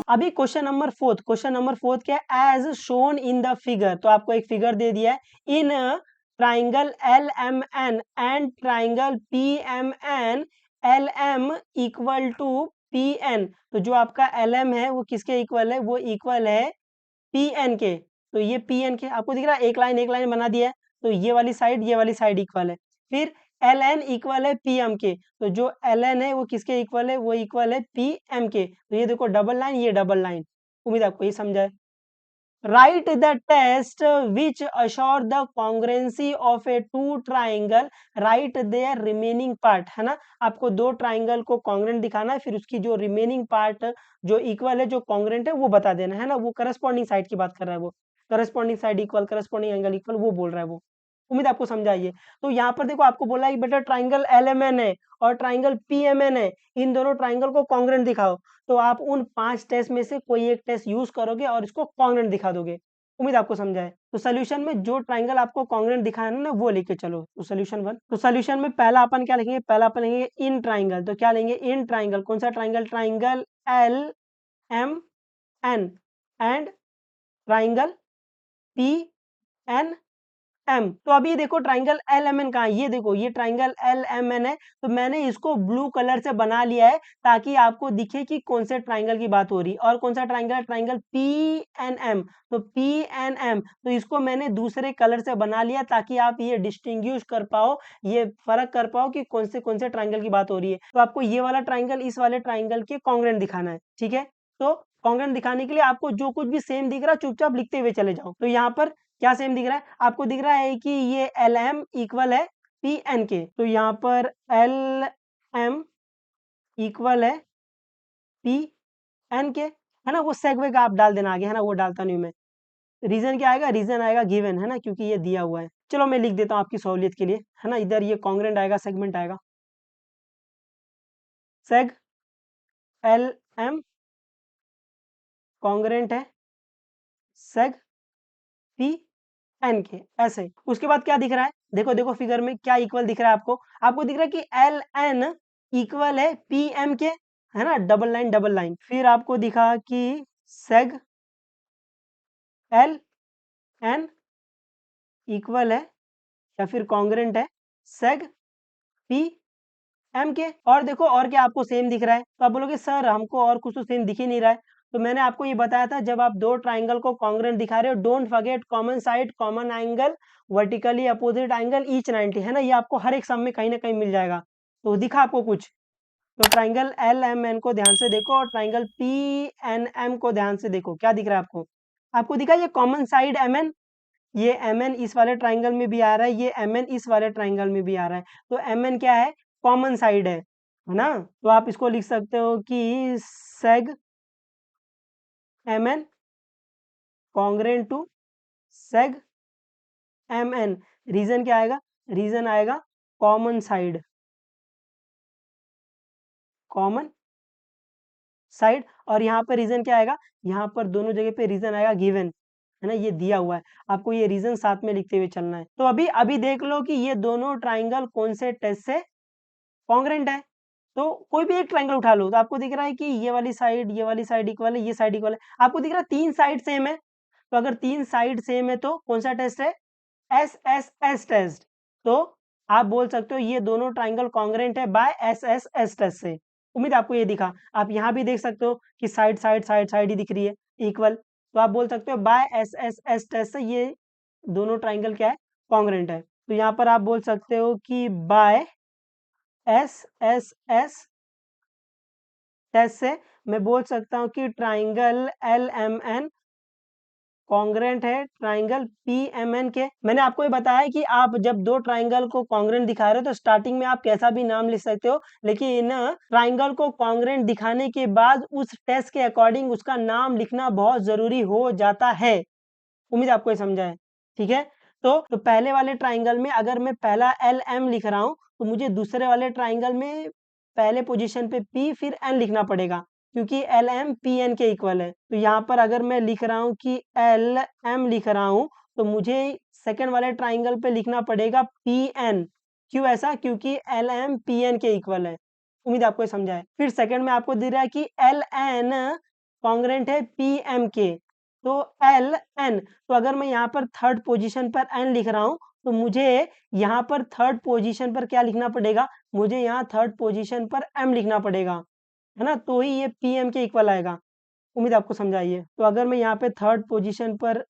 अभी question number fourth क्या है, as shown in the figure, तो आपको एक फिगर दे दिया है, in triangle L M N and triangle P M N, L M equal to P N, तो जो आपका एल एम है वो किसके इक्वल है, वो इक्वल है पी एन के। तो ये पी एन के आपको दिख रहा है, एक लाइन बना दिया है, तो ये वाली साइड इक्वल है। फिर एल एन इक्वल है पी एम के, तो जो एल एन है वो किसके इक्वल है, वो इक्वल है पी एम के। तो ये देखो डबल लाइन, ये डबल लाइन, उम्मीद आपको ये समझा है। Right the test which assure the congruency of a two triangle, right there remaining part, है ना, आपको दो ट्राइंगल को कॉन्ग्रेंट दिखाना है, फिर उसकी जो रिमेनिंग पार्ट जो इक्वल है, जो कॉन्ग्रेंट है, वो बता देना है ना, वो करस्पॉन्डिंग साइड की बात कर रहा है, वो corresponding side equal, corresponding angle equal, वो बोल रहा है वो। उम्मीद आपको समझाइए। तो यहाँ पर देखो आपको बोला है कि बेटा ट्राइंगल एल एम एन है और ट्राइंगल पी एम एन है, इन दोनों ट्राइंगल को कॉन्ग्रेंट दिखाओ। तो आप उन 5 टेस्ट में से कोई एक टेस्ट यूज करोगे और इसको कॉन्ग्रेंट दिखा दोगे। उम्मीद आपको समझा है। तो सोल्यूशन में जो ट्राइंगल आपको कॉन्ग्रेंट दिखाना ना, वो लेके चलो। तो सोल्यूशन 1, तो सोल्यूशन में पहला अपन क्या लिखेंगे, पहला अपन लिखेंगे इन ट्राइंगल, तो क्या लेंगे, इन ट्राइंगल, कौन सा triangle, triangle L M N and triangle P N M. तो अभी देखो ट्राइंगल एल एम एन कहाँ है, ये देखो ये ट्राइंगल एल एम एन है, तो मैंने इसको ब्लू कलर से बना लिया है ताकि आपको दिखे कि कौन से ट्राइंगल की बात हो रही है। और कौन सा triangle, triangle P N M, तो पी एन एम, तो इसको मैंने दूसरे कलर से बना लिया ताकि आप ये डिस्टिंग्विश कर पाओ, ये फर्क कर पाओ कि कौन से ट्राइंगल की बात हो रही है। तो आपको ये वाला ट्राइंगल इस वाले ट्राइंगल के कॉन्ग्रेंट दिखाना है, ठीक है। तो कॉन्ग्रेंट दिखाने के लिए आपको जो कुछ भी सेम दिख रहा है चुपचाप लिखते हुए चले जाओ। तो यहाँ पर क्या सेम दिख रहा है, आपको दिख रहा है कि ये एल एम इक्वल है पी एन के, तो यहाँ पर एल एम इक्वल है पी एन के, है ना, वो सेगवे का आप डाल देना आगे, है ना, वो डालता नहीं हूं मैं। रीजन क्या आएगा, रीजन आएगा गिवन, है ना, क्योंकि ये दिया हुआ है। चलो मैं लिख देता हूँ आपकी सहूलियत के लिए, है ना, इधर ये कॉन्ग्रेंट आएगा, सेगमेंट आएगा, सेग एल एम कॉन्ग्रेंट है सेग पी एन के, ऐसे। उसके बाद क्या दिख रहा है, देखो देखो फिगर में क्या इक्वल दिख रहा है आपको, आपको दिख रहा है कि एल एन इक्वल है पी एम के, है ना, डबल लाइन डबल लाइन। फिर आपको दिखा कि सेग एल एन इक्वल है या फिर कॉन्ग्रेंट है सेग पी एम के। और देखो और क्या आपको सेम दिख रहा है, तो आप बोलोगे सर हमको और कुछ तो सेम दिख ही नहीं रहा है। तो मैंने आपको ये बताया था, जब आप दो ट्राइंगल को कॉन्ग्रेंट दिखा रहे हो, don't forget common side, common angle, vertically opposite angle, each 90, है ना, ये आपको हर एक सम में कहीं ना कहीं मिल जाएगा। तो दिखा आपको कुछ, तो ट्राइंगल एल एम एन को ध्यान से देखो और ट्राइंगल पी एन एम को ध्यान से देखो, क्या दिख रहा है आपको, आपको दिखा ये कॉमन साइड एम एन, ये एम एन इस वाले ट्राइंगल में भी आ रहा है, ये एम एन इस वाले ट्राइंगल में भी आ रहा है। तो एम एन क्या है, कॉमन साइड है ना। तो आप इसको लिख सकते हो कि seg M N congruent to seg M N. Reason क्या आएगा, रीजन आएगा कॉमन साइड, कॉमन साइड। और यहाँ पर रीजन क्या आएगा, यहाँ पर दोनों जगह पे रीजन आएगा गिवन, है ना, ये दिया हुआ है, आपको ये रीजन साथ में लिखते हुए चलना है। तो अभी अभी देख लो कि ये दोनों ट्राइंगल कौन से टेस्ट से कॉन्ग्रेंट है। तो कोई भी एक ट्राइंगल उठा लो, तो आपको दिख रहा है कि ये वाली साइड इक्वल है, ये साइड इक्वल है, आपको दिख रहा है तीन साइड सेम है। तो अगर तीन साइड सेम है तो कौन सा टेस्ट है, एस एस एस टेस्ट। तो आप बोल सकते हो ये दोनों ट्राइंगल कॉन्ग्रेंट है by S S S test से। उम्मीद आपको ये दिखा। आप यहाँ भी देख सकते हो कि साइड साइड साइड साइड ही दिख रही है इक्वल, तो आप बोल सकते हो by S S S test से ये दोनों ट्राइंगल क्या है, कॉन्ग्रेंट है। तो यहाँ पर आप बोल सकते हो कि by S S S test से मैं बोल सकता हूँ कि triangle L M N congruent है ट्राइंगल पी एम एन के। मैंने आपको ये बताया कि आप जब दो ट्राइंगल को कॉन्ग्रेंट दिखा रहे हो तो स्टार्टिंग में आप कैसा भी नाम लिख सकते हो, लेकिन ट्राइंगल को कॉन्ग्रेंट दिखाने के बाद उस टेस्ट के अकॉर्डिंग उसका नाम लिखना बहुत जरूरी हो जाता है। उम्मीद आपको ये समझा है, ठीक है। तो पहले वाले ट्राइंगल में अगर मैं पहला एल एम लिख रहा हूँ, तो मुझे दूसरे वाले ट्राइंगल में पहले पोजीशन पे पी फिर एन लिखना पड़ेगा, क्योंकि एल एम पी एन के इक्वल है। तो यहाँ पर अगर मैं लिख रहा हूँ कि एल एम लिख रहा हूँ, तो मुझे सेकंड वाले ट्राइंगल पे लिखना पड़ेगा पी एन। क्यों ऐसा, क्योंकि एल एम पी एन के इक्वल है। उम्मीद आपको ये समझा है। फिर सेकंड में आपको दे रहा है कि एल एन कॉन्ग्रेंट है पी एम के, तो एल एन, तो अगर मैं यहाँ पर थर्ड पोजीशन पर एन लिख रहा हूँ तो मुझे यहाँ पर थर्ड पोजीशन पर क्या लिखना पड़ेगा, मुझे यहाँ थर्ड पोजीशन पर एम लिखना पड़ेगा, है ना, तो ही ये पी एम के इक्वल आएगा। उम्मीद आपको समझाइए। तो अगर मैं यहाँ पे थर्ड पोजीशन पर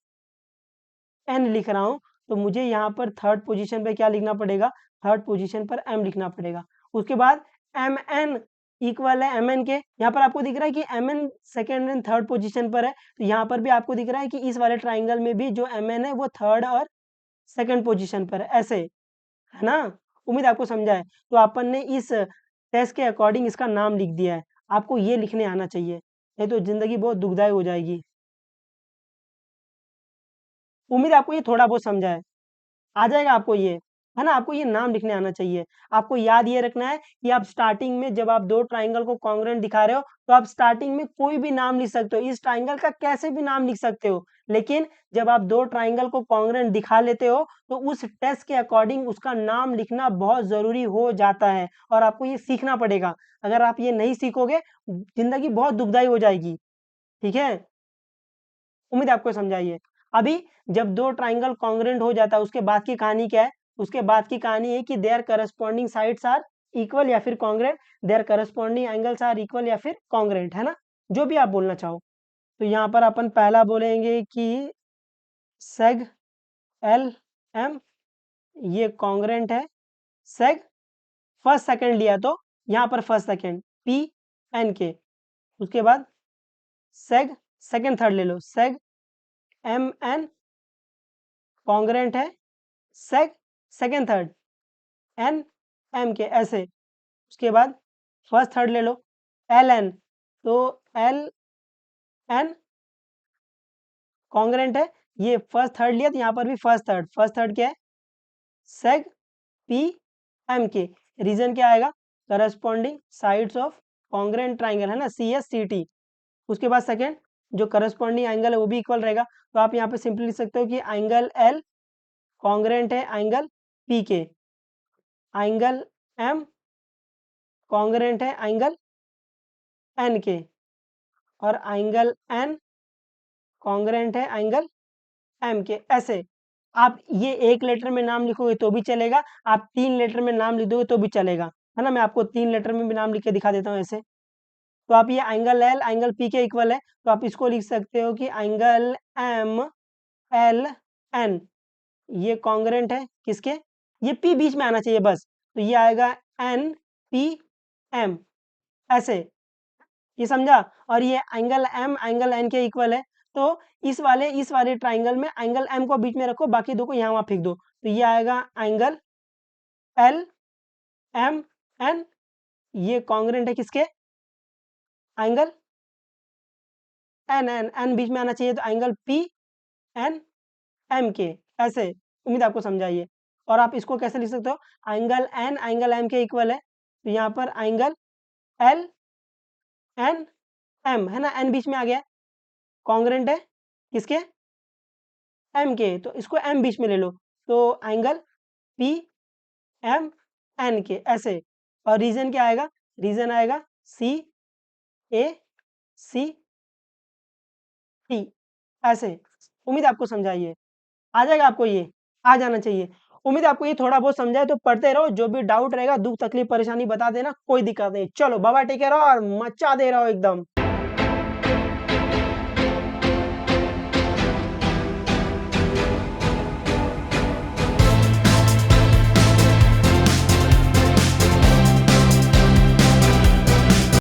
एन लिख रहा हूँ तो मुझे यहाँ पर थर्ड पोजीशन पे क्या लिखना पड़ेगा, थर्ड पोजीशन पर एम लिखना पड़ेगा। उसके बाद एम एन इक्वल है एम एन के, यहाँ पर आपको दिख रहा है कि M N second and third position पर है, तो यहाँ पर भी आपको दिख रहा है कि इस वाले ट्राइंगल में भी जो एम एन है वो थर्ड और सेकेंड पोजीशन पर है, ऐसे, है ना। उम्मीद आपको समझा है। तो अपन ने इस टेस्ट के अकॉर्डिंग इसका नाम लिख दिया है, आपको ये लिखने आना चाहिए, नहीं तो जिंदगी बहुत दुखदायी हो जाएगी। उम्मीद आपको ये थोड़ा बहुत समझा है, आ जाएगा आपको ये, है ना, आपको ये नाम लिखने आना चाहिए। आपको याद ये रखना है कि आप स्टार्टिंग में जब आप दो ट्राइंगल को कॉन्ग्रुएंट दिखा रहे हो तो आप स्टार्टिंग में कोई भी नाम लिख सकते हो, इस ट्राइंगल का कैसे भी नाम लिख सकते हो, लेकिन जब आप दो ट्राइंगल को कॉन्ग्रुएंट दिखा लेते हो तो उस टेस्ट के अकॉर्डिंग उसका नाम लिखना बहुत जरूरी हो जाता है और आपको ये सीखना पड़ेगा। अगर आप ये नहीं सीखोगे जिंदगी बहुत दुखदायी हो जाएगी। ठीक है, उम्मीद आपको समझाइए। अभी जब दो ट्राइंगल कॉन्ग्रुएंट हो जाता है उसके बाद की कहानी क्या है, उसके बाद की कहानी है कि their corresponding sides are equal या फिर congruent, their corresponding angles are equal या फिर कॉन्ग्रुएंट, है ना, जो भी आप बोलना चाहो। तो यहाँ पर अपन पहला बोलेंगे कि सेग एल एम ये कॉन्ग्रुएंट है, सेग फर्स्ट सेकंड लिया तो यहाँ पर फर्स्ट सेकंड पी एन के, उसके बाद सेग सेकंड थर्ड ले लो, सेग एम एन कॉन्ग्रुएंट है seg second third N M के, ऐसे। उसके बाद फर्स्ट थर्ड ले लो एल एन, तो एल एन कॉन्ग्रुएंट है, ये फर्स्ट थर्ड लिया तो यहाँ पर भी फर्स्ट थर्ड क्या है, सेग पी एम के, रीजन क्या आएगा, corresponding sides of congruent triangle, है ना, सी एस सी टी। उसके बाद सेकेंड जो करस्पॉन्डिंग एंगल है वो भी इक्वल रहेगा, तो आप यहाँ पे सिंपली लिख सकते हो कि एंगल एल कॉन्ग्रुएंट है एंगल पी के, एंगल एम कॉन्ग्रुएंट है एंगल एन के, और एंगल एन कॉन्ग्रुएंट है एंगल एम के, ऐसे। आप ये एक लेटर में नाम लिखोगे तो भी चलेगा, आप तीन लेटर में नाम लिख दोगे तो भी चलेगा, है ना, मैं आपको तीन लेटर में भी नाम लिख के दिखा देता हूँ ऐसे। तो आप ये एंगल एल एंगल पी के इक्वल है, तो आप इसको लिख सकते हो कि एंगल एम एल एन ये कॉन्ग्रुएंट है किसके, ये पी बीच में आना चाहिए बस, तो ये आएगा एन पी एम, ऐसे, ये समझा। और ये एंगल एम एंगल एन के इक्वल है, तो इस वाले ट्राइंगल में एंगल एम को बीच में रखो, बाकी दो को यहाँ वहाँ फेंक दो, तो ये आएगा एंगल एल एम एन, ये कॉन्ग्रुएंट है किसके, एंगल एन एन एन बीच में आना चाहिए, तो एंगल पी एन एम के, ऐसे। उम्मीद आपको समझाइए। और आप इसको कैसे लिख सकते हो, एंगल एन एंगल एम के इक्वल है, तो यहाँ पर एंगल एल एन एम, है ना, एन बीच में आ गया, कॉन्ग्रुएंट है किसके, एम के, तो इसको एम बीच में ले लो, तो एंगल पी एम एन के, ऐसे। और रीजन क्या आएगा, रीजन आएगा सी ए सी टी, ऐसे। उम्मीद आपको समझाइए, आ जाएगा आपको ये, आ जाना चाहिए। उम्मीद आपको ये थोड़ा बहुत समझाए, तो पढ़ते रहो, जो भी डाउट रहेगा दुख तकलीफ परेशानी बता देना, कोई दिक्कत नहीं। चलो बाबा टेक केयर और मचा दे रहा हो एकदम।